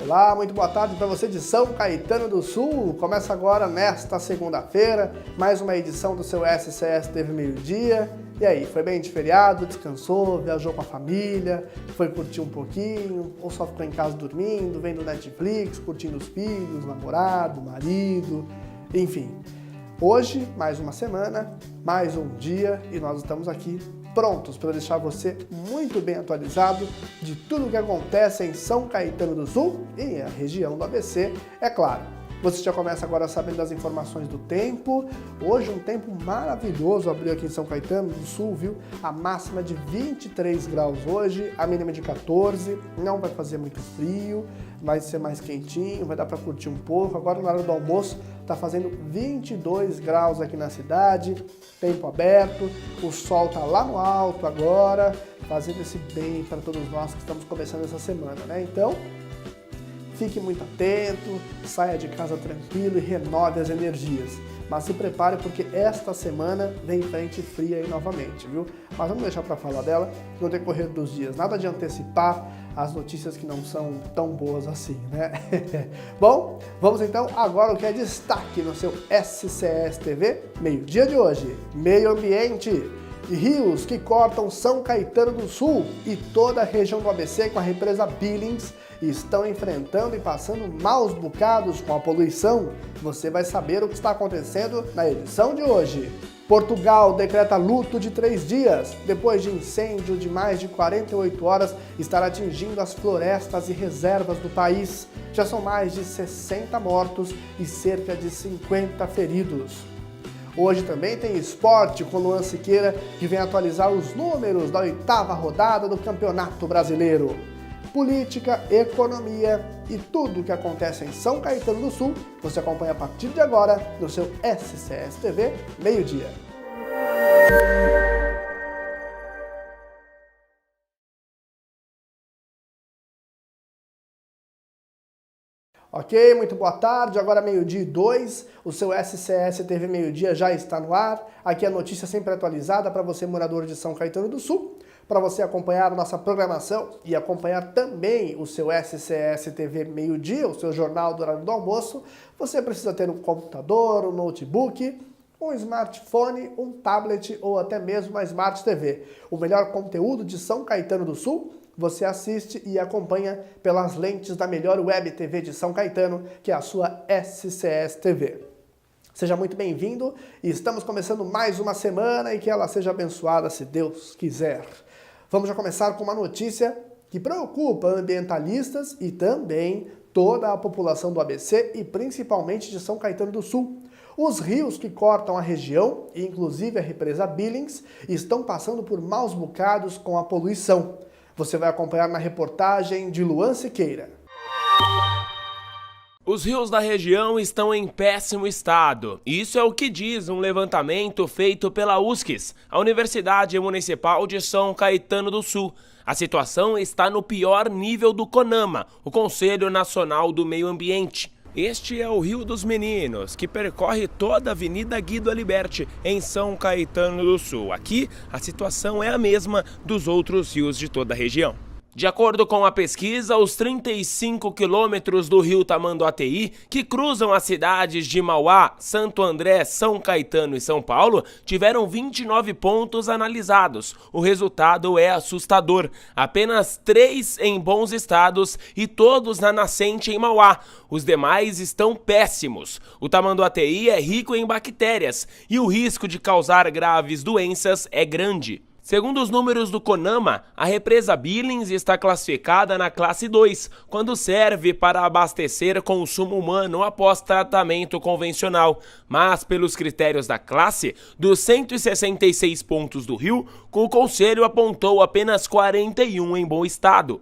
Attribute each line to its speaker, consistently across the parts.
Speaker 1: Olá, muito boa tarde para você de São Caetano do Sul. Começa agora, nesta segunda-feira, mais uma edição do seu SCS Teve Meio-Dia. E aí, foi bem de feriado, descansou, viajou com a família, foi curtir um pouquinho, ou só ficou em casa dormindo, vendo Netflix, curtindo os filhos, namorado, marido, enfim. Hoje, mais uma semana, mais um dia e nós estamos aqui prontos para deixar você muito bem atualizado de tudo o que acontece em São Caetano do Sul e a região do ABC, é claro. Você já começa agora sabendo das informações do tempo. Hoje um tempo maravilhoso abriu aqui em São Caetano do Sul, viu? A máxima de 23 graus hoje, a mínima de 14, não vai fazer muito frio, vai ser mais quentinho, vai dar para curtir um pouco. Agora na hora do almoço tá fazendo 22 graus aqui na cidade, tempo aberto, o sol tá lá no alto agora, fazendo esse bem para todos nós que estamos começando essa semana, né? Então, fique muito atento, saia de casa tranquilo e renove as energias. Mas se prepare porque esta semana vem frente fria aí novamente, viu? Mas vamos deixar para falar dela no decorrer dos dias. Nada de antecipar as notícias que não são tão boas assim, né? Bom, vamos então agora ao que é destaque no seu SCS TV meio-dia de hoje. Meio ambiente. E rios que cortam São Caetano do Sul e toda a região do ABC com a represa Billings estão enfrentando e passando maus bocados com a poluição. Você vai saber o que está acontecendo na edição de hoje. Portugal decreta luto de 3 dias, depois de incêndio de mais de 48 horas estar atingindo as florestas e reservas do país. Já são mais de 60 mortos e cerca de 50 feridos. Hoje também tem esporte com Luan Siqueira, que vem atualizar os números da 8ª rodada do Campeonato Brasileiro. Política, economia e tudo o que acontece em São Caetano do Sul, você acompanha a partir de agora no seu SCS TV meio-dia. Ok, muito boa tarde, agora meio-dia e 2, o seu SCS TV Meio-Dia já está no ar. Aqui a notícia sempre atualizada para você morador de São Caetano do Sul, para você acompanhar a nossa programação e acompanhar também o seu SCS TV Meio-Dia, o seu jornal do horário do almoço. Você precisa ter um computador, um notebook, um smartphone, um tablet ou até mesmo uma Smart TV. O melhor conteúdo de São Caetano do Sul você assiste e acompanha pelas lentes da melhor web TV de São Caetano, que é a sua SCS TV. Seja muito bem-vindo e estamos começando mais uma semana e que ela seja abençoada se Deus quiser. Vamos já começar com uma notícia que preocupa ambientalistas e também toda a população do ABC e principalmente de São Caetano do Sul. Os rios que cortam a região, inclusive a represa Billings, estão passando por maus bocados com a poluição. Você vai acompanhar na reportagem de Luan Siqueira.
Speaker 2: Os rios da região estão em péssimo estado. Isso é o que diz um levantamento feito pela USCS, a Universidade Municipal de São Caetano do Sul. A situação está no pior nível do CONAMA, o Conselho Nacional do Meio Ambiente. Este é o Rio dos Meninos, que percorre toda a Avenida Guido Aliberti, em São Caetano do Sul. Aqui, a situação é a mesma dos outros rios de toda a região. De acordo com a pesquisa, os 35 quilômetros do rio Tamanduateí, que cruzam as cidades de Mauá, Santo André, São Caetano e São Paulo, tiveram 29 pontos analisados. O resultado é assustador. Apenas 3 em bons estados e todos na nascente em Mauá. Os demais estão péssimos. O Tamanduateí é rico em bactérias e o risco de causar graves doenças é grande. Segundo os números do CONAMA, a represa Billings está classificada na classe 2, quando serve para abastecer consumo humano após tratamento convencional. Mas, pelos critérios da classe, dos 166 pontos do rio, o Conselho apontou apenas 41 em bom estado.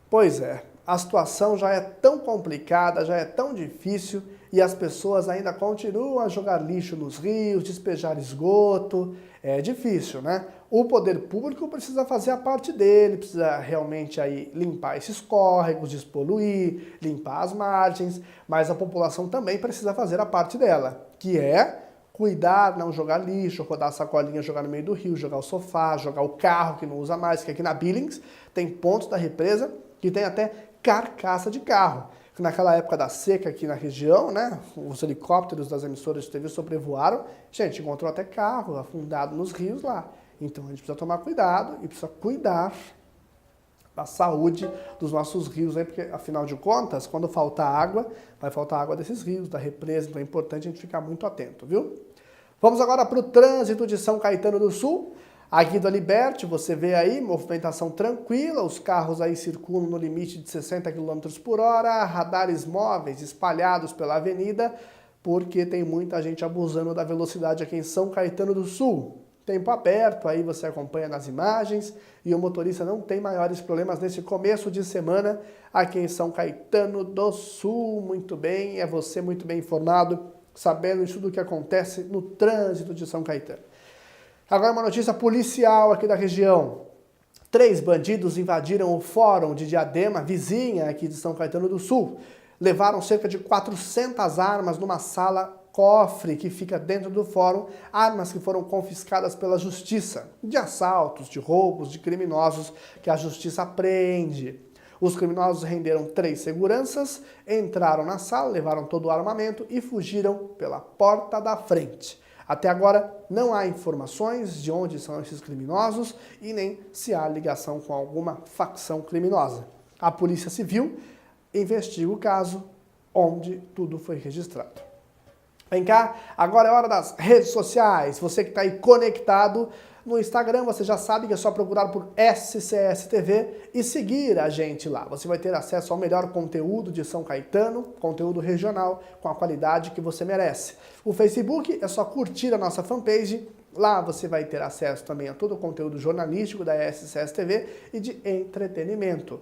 Speaker 1: Pois é, a situação já é tão complicada, já é tão difícil e as pessoas ainda continuam a jogar lixo nos rios, despejar esgoto. É difícil, né? O poder público precisa fazer a parte dele, precisa realmente aí limpar esses córregos, despoluir, limpar as margens, mas a população também precisa fazer a parte dela, que é cuidar, não jogar lixo, rodar a sacolinha, jogar no meio do rio, jogar o sofá, jogar o carro que não usa mais, que aqui na Billings tem pontos da represa que tem até carcaça de carro. Naquela época da seca aqui na região, né, os helicópteros das emissoras de TV sobrevoaram, gente, encontrou até carro afundado nos rios lá. Então a gente precisa tomar cuidado e precisa cuidar da saúde dos nossos rios aí, porque afinal de contas, quando faltar água, vai faltar água desses rios, da represa, então é importante a gente ficar muito atento, viu? Vamos agora para o trânsito de São Caetano do Sul. Aqui da Liberty, você vê aí, movimentação tranquila, os carros aí circulam no limite de 60 km por hora, radares móveis espalhados pela avenida, porque tem muita gente abusando da velocidade aqui em São Caetano do Sul. Tempo aberto, aí você acompanha nas imagens, e o motorista não tem maiores problemas nesse começo de semana aqui em São Caetano do Sul. Muito bem, é você muito bem informado, sabendo de tudo o que acontece no trânsito de São Caetano. Agora uma notícia policial aqui da região. 3 bandidos invadiram o Fórum de Diadema, vizinha aqui de São Caetano do Sul. Levaram cerca de 400 armas numa sala cofre que fica dentro do fórum, armas que foram confiscadas pela justiça, de assaltos, de roubos, de criminosos que a justiça apreende. Os criminosos renderam 3 seguranças, entraram na sala, levaram todo o armamento e fugiram pela porta da frente. Até agora, não há informações de onde são esses criminosos e nem se há ligação com alguma facção criminosa. A Polícia Civil investiga o caso, onde tudo foi registrado. Vem cá, agora é hora das redes sociais. Você que está aí conectado no Instagram, você já sabe que é só procurar por SCS TV e seguir a gente lá. Você vai ter acesso ao melhor conteúdo de São Caetano, conteúdo regional, com a qualidade que você merece. O Facebook é só curtir a nossa fanpage. Lá você vai ter acesso também a todo o conteúdo jornalístico da SCS TV e de entretenimento.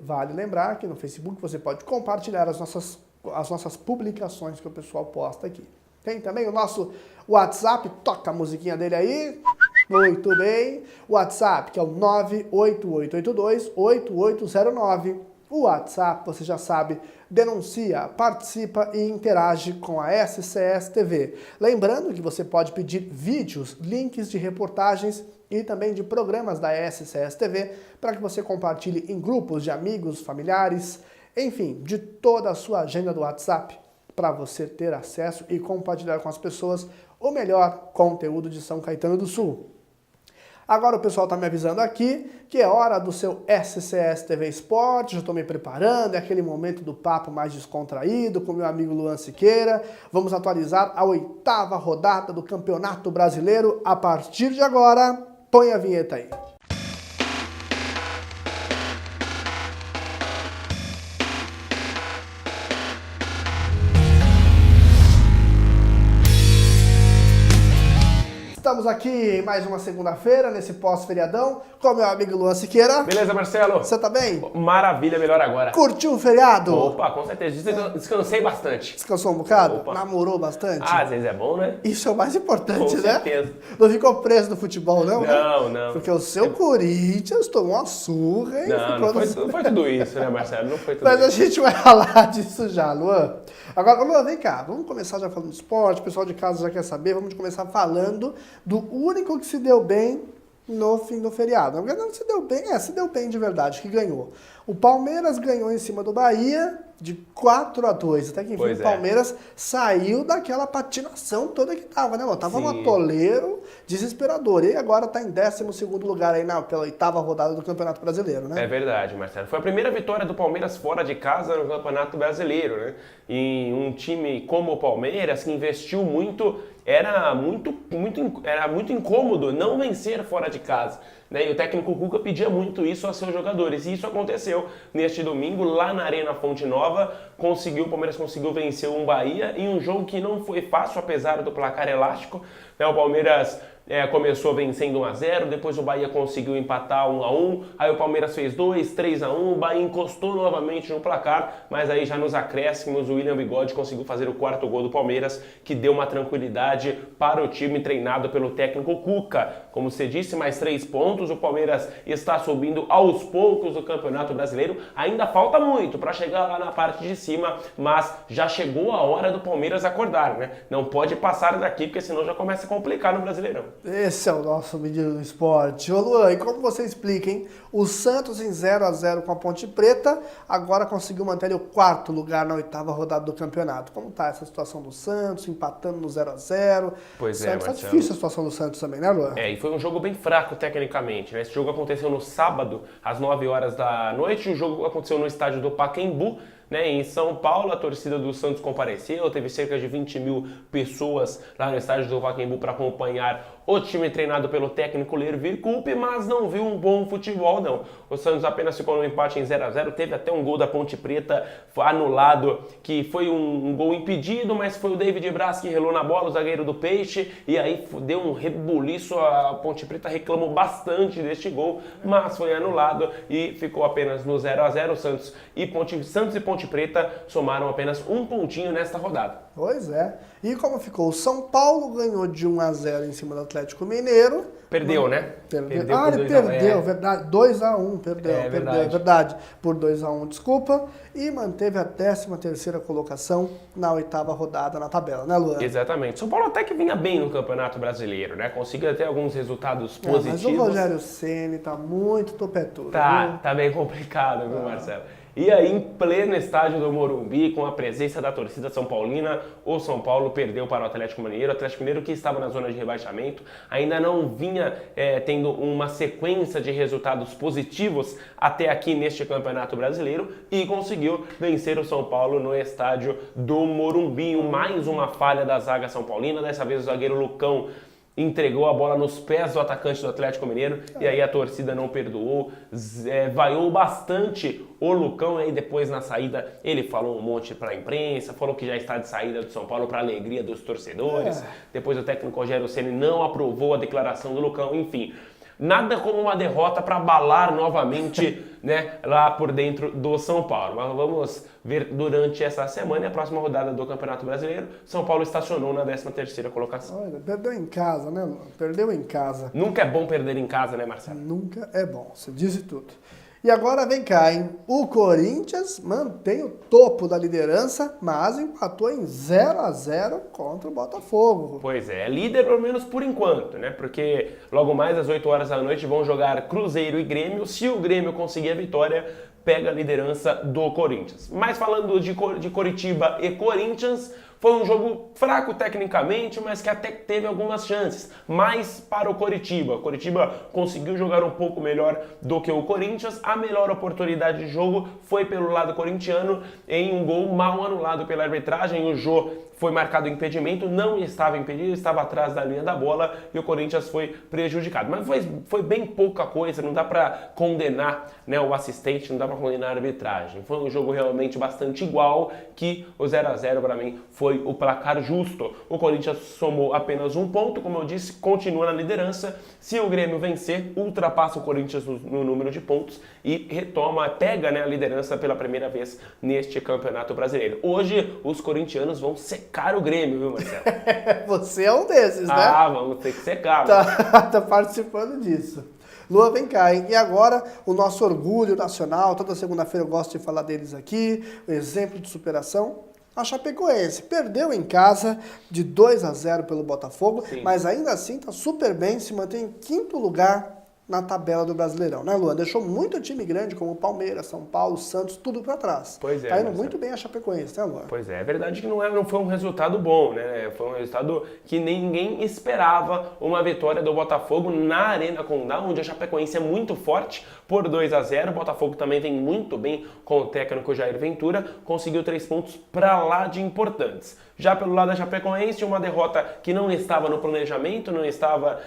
Speaker 1: Vale lembrar que no Facebook você pode compartilhar as nossas publicações que o pessoal posta aqui. Tem também o nosso WhatsApp, toca a musiquinha dele aí. Muito bem. O WhatsApp, que é o 988828809. O WhatsApp, você já sabe, denuncia, participa e interage com a SCS TV. Lembrando que você pode pedir vídeos, links de reportagens e também de programas da SCS TV para que você compartilhe em grupos de amigos, familiares, enfim, de toda a sua agenda do WhatsApp para você ter acesso e compartilhar com as pessoas o melhor conteúdo de São Caetano do Sul. Agora o pessoal está me avisando aqui que é hora do seu SCS TV Esporte, já estou me preparando, é aquele momento do papo mais descontraído com meu amigo Luan Siqueira. Vamos atualizar a 8ª rodada do Campeonato Brasileiro a partir de agora. Põe a vinheta aí. Estamos aqui mais uma segunda-feira, nesse pós-feriadão, com meu amigo Luan Siqueira.
Speaker 2: Beleza, Marcelo?
Speaker 1: Você tá bem?
Speaker 2: Maravilha, melhor agora.
Speaker 1: Curtiu o feriado?
Speaker 2: Opa, com certeza. Descansei bastante.
Speaker 1: Descansou um bocado?
Speaker 2: Opa.
Speaker 1: Namorou bastante?
Speaker 2: Às vezes é bom, né?
Speaker 1: Isso é o mais importante,
Speaker 2: Com
Speaker 1: né?
Speaker 2: certeza.
Speaker 1: Não ficou preso no futebol, não?
Speaker 2: Não, não.
Speaker 1: Porque o seu Corinthians tomou uma surra, hein?
Speaker 2: Não foi tudo isso, né, Marcelo? Não foi tudo
Speaker 1: Mas
Speaker 2: isso.
Speaker 1: a gente vai falar disso já, Luan. Agora, Luan, vem cá. Vamos começar já falando de esporte. O pessoal de casa já quer saber. Vamos começar falando do único que se deu bem no fim do feriado. Não se deu bem, se deu bem de verdade, que ganhou. O Palmeiras ganhou em cima do Bahia de 4-2. Até que enfim, o Palmeiras saiu daquela patinação toda que tava, né, mano? Tava um atoleiro desesperador. E agora tá em 12º lugar aí pela 8ª rodada do Campeonato Brasileiro, né?
Speaker 2: É verdade, Marcelo. Foi a primeira vitória do Palmeiras fora de casa no Campeonato Brasileiro, né? E um time como o Palmeiras, que investiu muito, era muito incômodo não vencer fora de casa, né? E o técnico Cuca pedia muito isso a seus jogadores. E isso aconteceu neste domingo, lá na Arena Fonte Nova. O Palmeiras conseguiu vencer um Bahia em um jogo que não foi fácil, apesar do placar elástico, né? O Palmeiras começou vencendo 1-0, depois o Bahia conseguiu empatar 1-1, aí o Palmeiras fez 2, 3-1, o Bahia encostou novamente no placar, mas aí já nos acréscimos o William Bigode conseguiu fazer o 4º gol do Palmeiras, que deu uma tranquilidade para o time treinado pelo técnico Cuca. Como você disse, mais 3 pontos, o Palmeiras está subindo aos poucos do Campeonato Brasileiro, ainda falta muito para chegar lá na parte de cima, mas já chegou a hora do Palmeiras acordar, né? Não pode passar daqui, porque senão já começa a complicar no Brasileirão.
Speaker 1: Esse é o nosso Menino do Esporte. Ô Luan, e como você explica, hein? O Santos em 0-0 com a Ponte Preta, agora conseguiu manter o 4º lugar na 8ª rodada do campeonato. Como tá essa situação do Santos, empatando no 0-0?
Speaker 2: Pois
Speaker 1: Santos,
Speaker 2: é,
Speaker 1: tá difícil a situação do Santos também, né, Luan?
Speaker 2: E foi um jogo bem fraco tecnicamente, né? Esse jogo aconteceu no sábado, às 9 horas da noite, o jogo aconteceu no estádio do Pacaembu, né, em São Paulo. A torcida do Santos compareceu, teve cerca de 20 mil pessoas lá no estádio do Pacaembu para acompanhar o time treinado pelo técnico Lervir Coupe, mas não viu um bom futebol, não. O Santos apenas ficou no empate em 0-0, teve até um gol da Ponte Preta anulado, que foi um gol impedido, mas foi o David Braz que relou na bola, o zagueiro do Peixe, e aí deu um rebuliço, a Ponte Preta reclamou bastante deste gol, mas foi anulado e ficou apenas no 0-0. Santos e Ponte Preta somaram apenas um pontinho nesta rodada.
Speaker 1: Pois é. E como ficou? O São Paulo ganhou de 1-0 em cima do Atlético Mineiro.
Speaker 2: Perdeu, né?
Speaker 1: Perdeu.
Speaker 2: Ele
Speaker 1: perdeu, verdade. 2-1, perdeu,
Speaker 2: verdade.
Speaker 1: verdade. Por 2-1, desculpa. E manteve a 13ª colocação na 8ª rodada na tabela, né, Luan?
Speaker 2: Exatamente. São Paulo até que vinha bem no Campeonato Brasileiro, né? Conseguiu até alguns resultados positivos.
Speaker 1: Mas o Rogério Ceni tá muito topetudo.
Speaker 2: Tá bem complicado, viu, Marcelo? E aí, em pleno estádio do Morumbi, com a presença da torcida São Paulina, o São Paulo perdeu para o Atlético Mineiro. O Atlético Mineiro, que estava na zona de rebaixamento, ainda não vinha tendo uma sequência de resultados positivos até aqui neste Campeonato Brasileiro e conseguiu vencer o São Paulo no estádio do Morumbi. Mais uma falha da zaga São Paulina, dessa vez o zagueiro Lucão entregou a bola nos pés do atacante do Atlético Mineiro e aí a torcida não perdoou, vaiou bastante o Lucão. E aí depois na saída ele falou um monte para a imprensa, falou que já está de saída do São Paulo para a alegria dos torcedores. Depois o técnico Rogério Ceni não aprovou a declaração do Lucão, enfim. Nada como uma derrota para abalar novamente, né, lá por dentro do São Paulo. Mas vamos ver durante essa semana e a próxima rodada do Campeonato Brasileiro. São Paulo estacionou na 13ª colocação.
Speaker 1: Olha, perdeu em casa, né, Luan? Perdeu em casa.
Speaker 2: Nunca é bom perder em casa, né, Marcelo?
Speaker 1: Nunca é bom, você disse tudo. E agora vem cá, hein? O Corinthians mantém o topo da liderança, mas empatou em 0-0 contra o Botafogo.
Speaker 2: Pois é líder pelo menos por enquanto, né? Porque logo mais às 8 horas da noite vão jogar Cruzeiro e Grêmio. Se o Grêmio conseguir a vitória, pega a liderança do Corinthians. Mas falando de Coritiba e Corinthians, foi um jogo fraco tecnicamente, mas que até teve algumas chances. Mais para o Coritiba. O Coritiba conseguiu jogar um pouco melhor do que o Corinthians. A melhor oportunidade de jogo foi pelo lado corintiano, em um gol mal anulado pela arbitragem. O Jô foi marcado impedimento, não estava impedido, estava atrás da linha da bola e o Corinthians foi prejudicado. Mas foi bem pouca coisa, não dá para condenar, né, o assistente, não dá para condenar a arbitragem. Foi um jogo realmente bastante igual, que o 0-0 para mim foi o placar justo. O Corinthians somou apenas um ponto, como eu disse, continua na liderança. Se o Grêmio vencer, ultrapassa o Corinthians no número de pontos e pega, né, a liderança pela primeira vez neste Campeonato Brasileiro. Hoje, os corintianos vão secar o Grêmio, viu, Marcelo?
Speaker 1: Você é um desses, né?
Speaker 2: Ah, vamos ter que secar.
Speaker 1: Tá participando disso. Luan, vem cá, hein? E agora, o nosso orgulho nacional, toda segunda-feira eu gosto de falar deles aqui, o exemplo de superação. A Chapecoense perdeu em casa de 2-0 pelo Botafogo,
Speaker 2: Sim.
Speaker 1: mas ainda assim tá super bem, se mantém em 5º lugar na tabela do Brasileirão, né, Luan? Deixou muito time grande como Palmeiras, São Paulo, Santos, tudo pra trás.
Speaker 2: Pois é.
Speaker 1: Tá indo muito bem a Chapecoense, né, Luan?
Speaker 2: Pois é verdade que não foi um resultado bom, né? Foi um resultado que ninguém esperava, uma vitória do Botafogo na Arena Condá, onde a Chapecoense é muito forte, por 2-0. O Botafogo também vem muito bem com o técnico Jair Ventura, conseguiu 3 pontos pra lá de importantes. Já pelo lado da Chapecoense, uma derrota que não estava no planejamento, não estava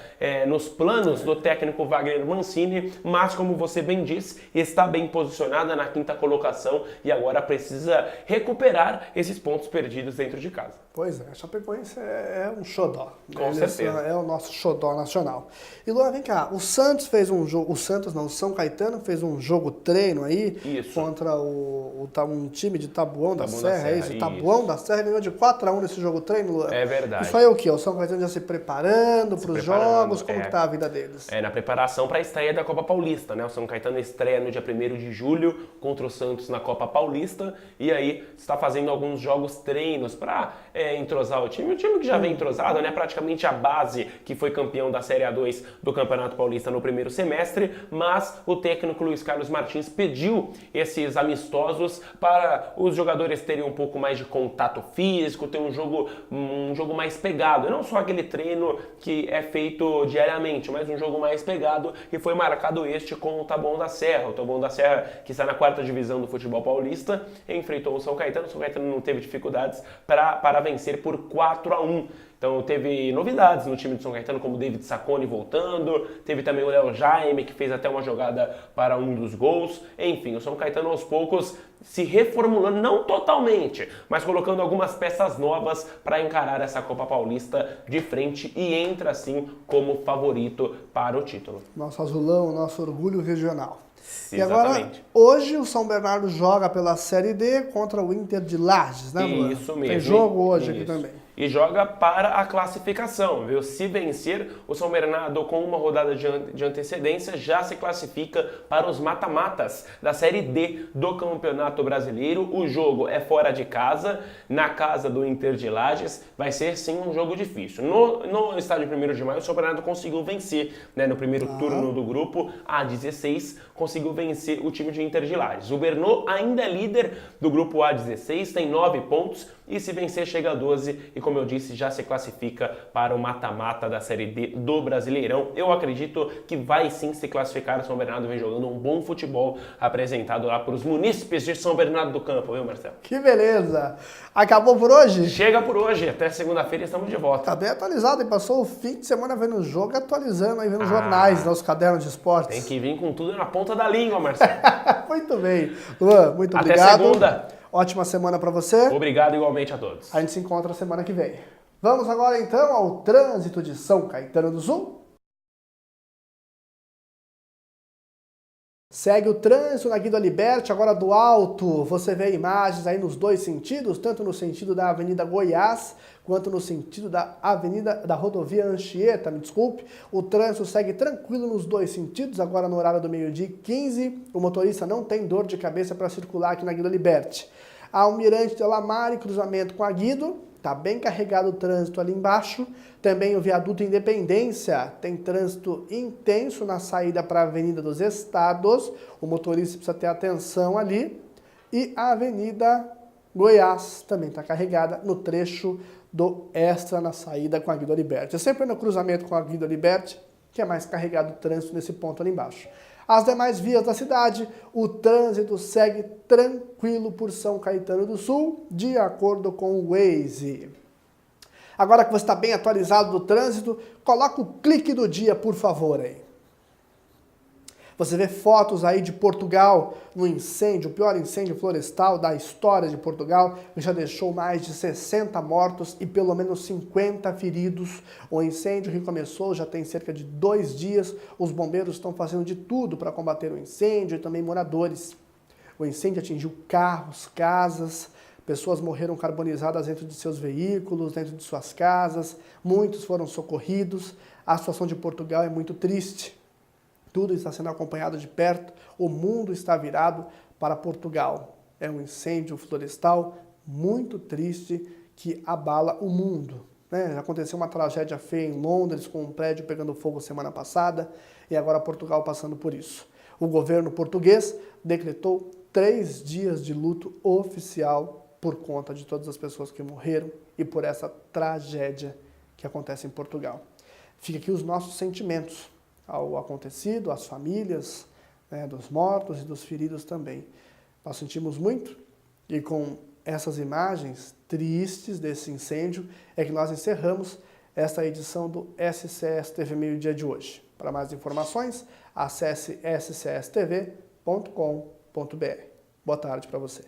Speaker 2: nos planos do técnico Wagner Mancini, mas como você bem disse, está bem posicionada na 5ª colocação e agora precisa recuperar esses pontos perdidos dentro de casa.
Speaker 1: Pois é, a Chapecoense é um xodó.
Speaker 2: Com certeza.
Speaker 1: É o nosso xodó nacional. E Luan, vem cá, o Santos fez um jogo, o São Caetano fez um jogo treino aí
Speaker 2: Isso.
Speaker 1: contra um time de Taboão da Serra, é isso?
Speaker 2: Isso.
Speaker 1: Taboão da Serra ganhou de 4-1 nesse jogo treino, Luan.
Speaker 2: É verdade.
Speaker 1: Isso aí é o quê? O São Caetano já se preparando para os jogos? Como que tá a vida deles?
Speaker 2: Na preparação para a estreia da Copa Paulista, né? O São Caetano estreia no dia 1º de julho contra o Santos na Copa Paulista e aí está fazendo alguns jogos treinos para entrosar o time que já vem entrosado, né? Praticamente a base que foi campeão da Série A2 do Campeonato Paulista no primeiro semestre, mas o técnico Luiz Carlos Martins pediu esses amistosos para os jogadores terem um pouco mais de contato físico, ter um jogo mais pegado, não só aquele treino que é feito diariamente, mas um jogo mais pegado, e foi marcado com o Taboão da Serra. O Taboão da Serra, que está na 4ª divisão do futebol paulista, enfrentou o São Caetano. O São Caetano não teve dificuldades para vencer por 4-1. Então teve novidades no time do São Caetano, como o David Sacconi voltando, teve também o Léo Jaime, que fez até uma jogada para um dos gols. Enfim, o São Caetano aos poucos se reformulando, não totalmente, mas colocando algumas peças novas para encarar essa Copa Paulista de frente e entra assim como favorito para o título.
Speaker 1: Nosso azulão, nosso orgulho regional.
Speaker 2: Exatamente.
Speaker 1: E agora, hoje o São Bernardo joga pela Série D contra o Inter de Lages, né, Luan?
Speaker 2: Isso mesmo.
Speaker 1: Tem jogo hoje aqui também.
Speaker 2: E joga para a classificação, viu? Se vencer, o São Bernardo com uma rodada de antecedência já se classifica para os mata-matas da Série D do Campeonato Brasileiro. O jogo é fora de casa, na casa do Inter de Lages. Vai ser sim um jogo difícil. No estádio 1º de maio, o São Bernardo conseguiu vencer, né, no primeiro turno do grupo A16, conseguiu vencer o time de Inter de Lages. O Bernô ainda é líder do grupo A16, tem 9 pontos e se vencer chega a 12 e, como eu disse, já se classifica para o mata-mata da Série D do Brasileirão. Eu acredito que vai sim se classificar. O São Bernardo vem jogando um bom futebol apresentado lá para os munícipes de São Bernardo do Campo, viu, Marcelo?
Speaker 1: Que beleza! Acabou por hoje?
Speaker 2: Chega por hoje, até segunda-feira estamos de volta.
Speaker 1: Tá bem atualizado, e passou o fim de semana vendo o jogo, atualizando aí, vendo jornais, nossos cadernos de esportes.
Speaker 2: Tem que vir com tudo na ponta da língua, Marcelo.
Speaker 1: Muito bem. Luan, muito
Speaker 2: até
Speaker 1: obrigado.
Speaker 2: Até segunda.
Speaker 1: Ótima semana para você.
Speaker 2: Obrigado igualmente a todos.
Speaker 1: A gente se encontra semana que vem. Vamos agora então ao trânsito de São Caetano do Sul. Segue o trânsito na Guido Aliberti, agora do alto. Você vê imagens aí nos dois sentidos, tanto no sentido da Avenida Goiás, quanto no sentido da rodovia Anchieta, me desculpe. O trânsito segue tranquilo nos dois sentidos, agora no horário do 12h15. O motorista não tem dor de cabeça para circular aqui na Guido Aliberti. Almirante de Lamar, cruzamento com a Guido, tá bem carregado o trânsito ali embaixo. Também o viaduto Independência tem trânsito intenso na saída para a Avenida dos Estados. O motorista precisa ter atenção ali. E a Avenida Goiás também está carregada no trecho do Extra na saída com a Guido Aliberti. É sempre no cruzamento com a Guido Aliberti que é mais carregado o trânsito nesse ponto ali embaixo. As demais vias da cidade, o trânsito segue tranquilo por São Caetano do Sul, de acordo com o Waze. Agora que você está bem atualizado do trânsito, coloca o clique do dia, por favor, aí. Você vê fotos aí de Portugal no incêndio, o pior incêndio florestal da história de Portugal, que já deixou mais de 60 mortos e pelo menos 50 feridos. O incêndio que começou já tem cerca de 2 dias. Os bombeiros estão fazendo de tudo para combater o incêndio e também moradores. O incêndio atingiu carros, casas, pessoas morreram carbonizadas dentro de seus veículos, dentro de suas casas, muitos foram socorridos. A situação de Portugal é muito triste. Tudo está sendo acompanhado de perto, o mundo está virado para Portugal. É um incêndio florestal muito triste que abala o mundo. Já aconteceu uma tragédia feia em Londres, com um prédio pegando fogo semana passada, e agora Portugal passando por isso. O governo português decretou 3 dias de luto oficial por conta de todas as pessoas que morreram e por essa tragédia que acontece em Portugal. Fica aqui os nossos sentimentos ao acontecido, às famílias, dos mortos e dos feridos também. Nós sentimos muito e com essas imagens tristes desse incêndio é que nós encerramos esta edição do SCS TV Meio Dia de hoje. Para mais informações, acesse scsTV.com.br. Boa tarde para você.